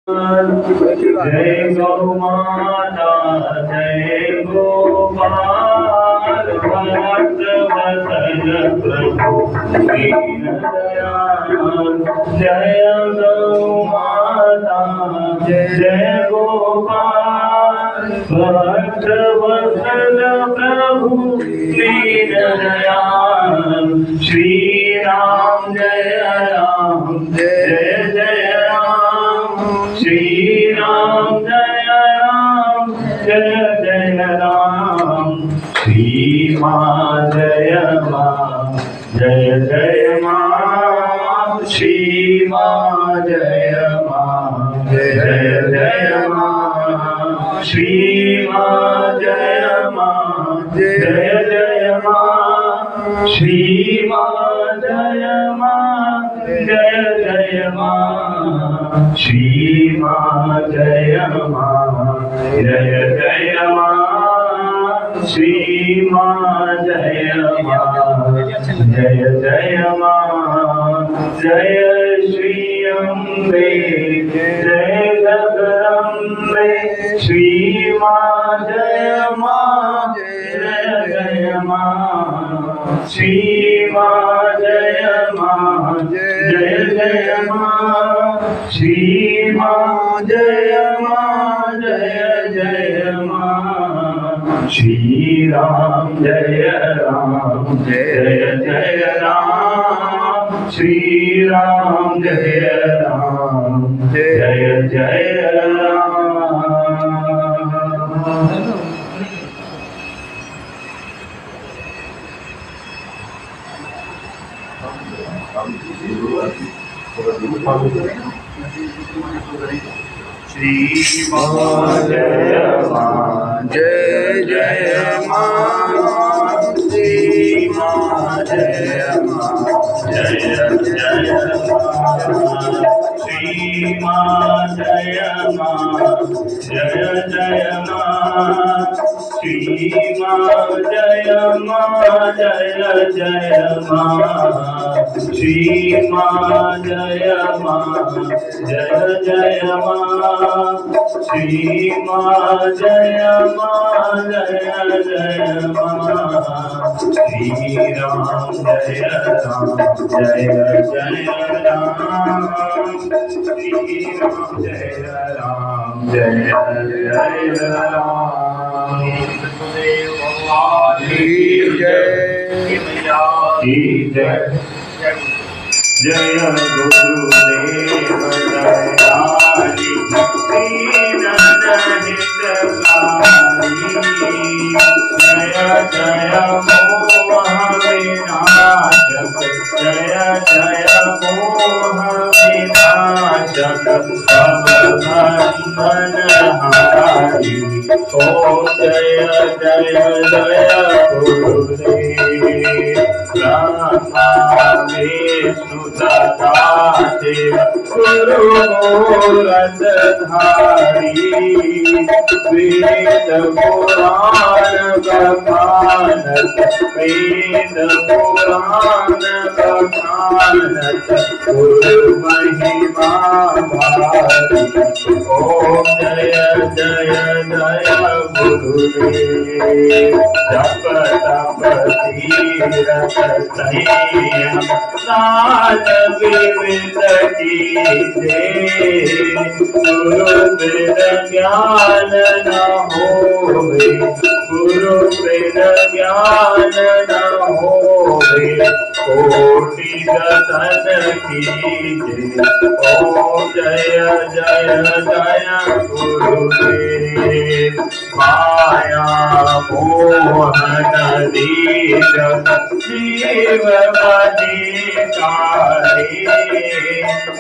जय गौ माता जय गोपाल भक्त वत्सल प्रभु दीनदयाल। जय गौ माता जय गोपाल भक्त वत्सल प्रभु दीनदयाल। श्री राम जय राम जय जय राम। श्री राम जय राम जय जय राम। श्री माँ जय माँ जय जय माँ। श्री माँ जय माँ जय जय माँ। श्री माँ जय माँ जय जय माँ। श्री माँ जय माँ जय जय माँ। श्री माँ जय माँ जय जय माँ। श्री माँ जय माँ जय जय माँ। जय श्री अम्बे जय जगदम्बे। श्री माँ जय माँ जय जय माँ। श्री माँ जय माँ जय जय माँ। श्री माँ जय माँ जय जय माँ। श्री राम जय जय राम। श्री राम जय जय राम। श्री माँ जय जय माँ। श्री माँ जय जय माँ। श्री माँ जय जय माँ। श्री माँ जय जय माँ। श्री माँ जय जय जय माँ। श्री माँ जय जय माँ। श्री राम जय जय राम। श्री राम जय जय राम। की जय जय गुरुदेव दयाली। दीन हितकारी। जय जय मोह विनाशक। जय जय मोह विनाशक। भव बंधन हारी। ओम जय जय जय गुरुदेव। ब्रह्मा विष्णु सदा शिव गुरु मूरत धारी। वेद पुराण बखानत। वेद पुराण बखानत। गुरु महिमा भारी। ओम जय जय जय गुरुदेव। जप तप तीरथ संयम नाद विविध कीजे। गुरु बिन ज्ञान न होवे। गुरु बिन ज्ञान न होवे। कोटि दसन कीजे। ओम जय जय जय गुरुदेव। माया मोहन दीन जीव बधिकारी।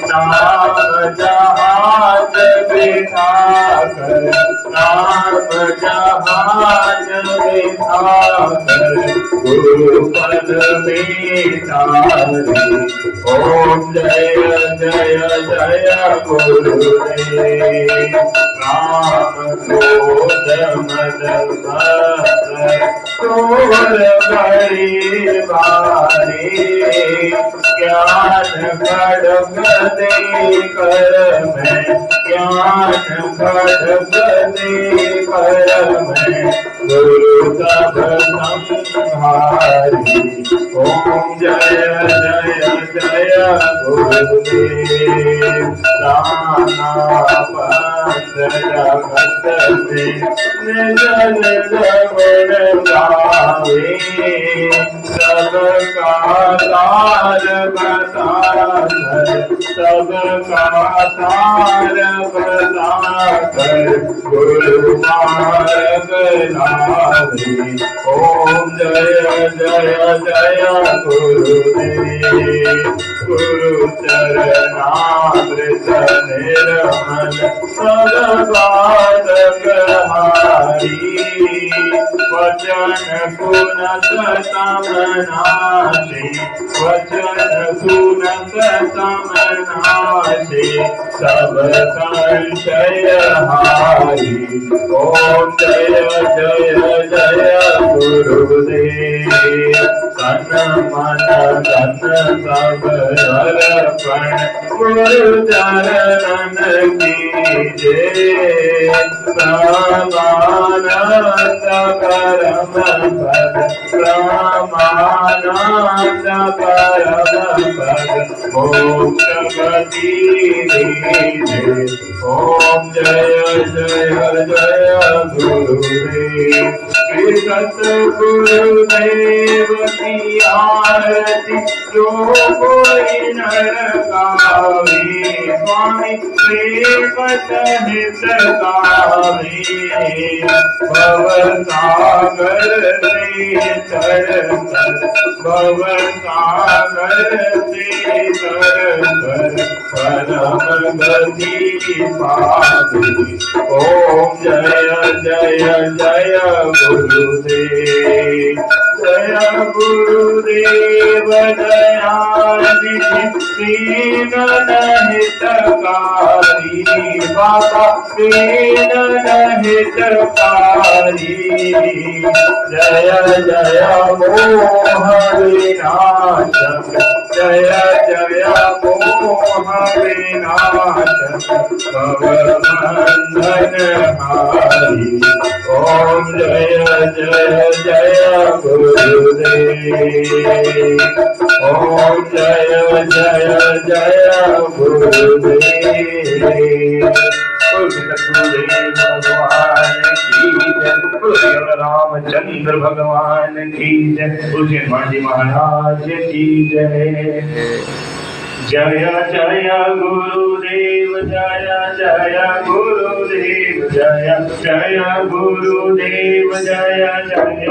नाम जहाज बिठाकर। नाम जहाज बिठाकर। गुरु पद में तारी। ओम जय जय जय गुरुदेव। राम क्रोध मद शोर बड़ी बारी ज्ञान खड्ग दे कर मैं ज्ञान खड्ग दे कर मैं गुरु तब संहारी ओम जय जय जय गुरुदेव नाना पंथ जगत में निज निज गुण गावे सबका तार बताकर सबका तार बताकर गुरु मार्ग लावे ओम जय जय जय गुरुदेव गुरु चरणामृत निर्मल सदबाधक हारी वचन गुणत समनाशे वचन गुणत समनाशे सब संशय हारी ओम जय जय जय गुरुदेव तन मन धन सब अर्पण गुरु चरणन कीजे प्रमानंद परम पद प्रमानंद परम पद मोक्ष गति दीजे ओम जय जय जय गुरुदेव श्री सतगुरुदेव की आरती जो कोई नर गावे स्वामी प्रेमत हित गावे भव सागर से तर भव सागर से तर परम गति पावे ओम जय जय जय गुरुदेव जय गुरुदेव दयानिधि दीनन हितकारी बाबा दीनन हितकारी जय जय मोह विनाशक जय जय मोह विनाशक भवबंधन हारी ओम जय जय जय गुरुदेव ओम जय जय जय गुरुदेव गुरुदेव भगवान की जय गुरुदेव रामचंद्र भगवान की जय गुरुजी मांझी महाराज की जय जय जय गुरुदेव जय जय गुरुदेव जय जय गुरुदेव जय जय गुरुदेव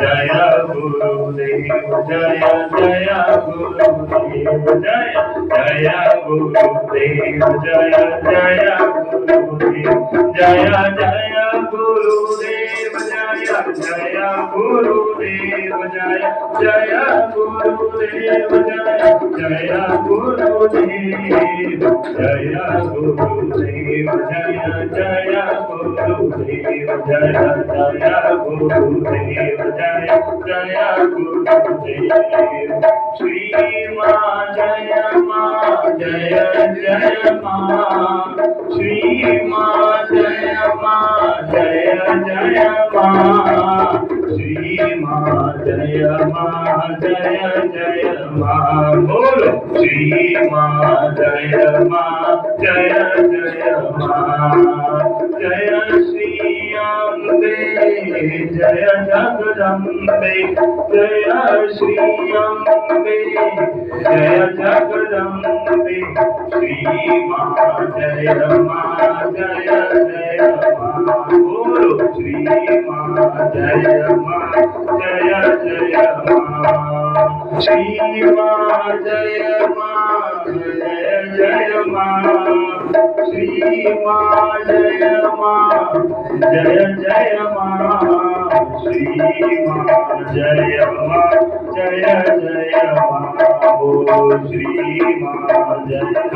जय गुरुदेव जय जय गुरुदेव जय जय गुरुदेव जय जय गुरुदेव जय जय गुरुदेव जय जय गुरुदेव जय जय गुरुदेव जय जय गुरुदेव जय गुरुदेव जय जय गुरुदेव जय जय गुरुदेव जय जय गुरुदेव श्री मां जय जय मां श्री मां जय जय मां श्री मां जय जय मां बोलो श्री मां जय जय मां जय श्री अम्बे जय जगदम्बे जय श्री अम्बे जय जगदम्बे श्री मां जय जय मां बोलो श्री मां जय जय मां श्री मां जय जय मां श्री मां जय जय मां श्री मां जय जय मां बोलो श्री मां जय जय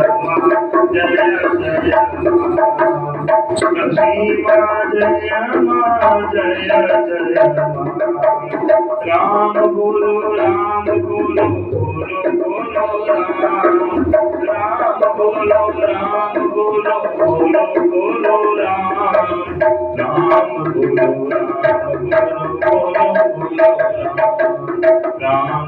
मां लक्ष्मी माँ जय माँ जय जय माँ। राम बोलो बोलो बोलो बोलो राम। राम बोलो बोलो बोलो बोलो राम। राम बोलो बोलो बोलो राम। राम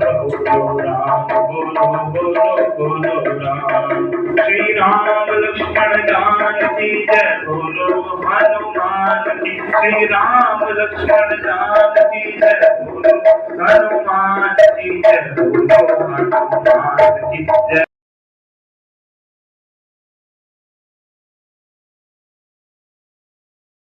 बोलो बोलो राम। श्री राम लक्ष्मण जानकी जय बोलो हनुमान की। श्री राम लक्ष्मण जानकी जय बोलो हनुमान की जय बोलो हनुमान की जय।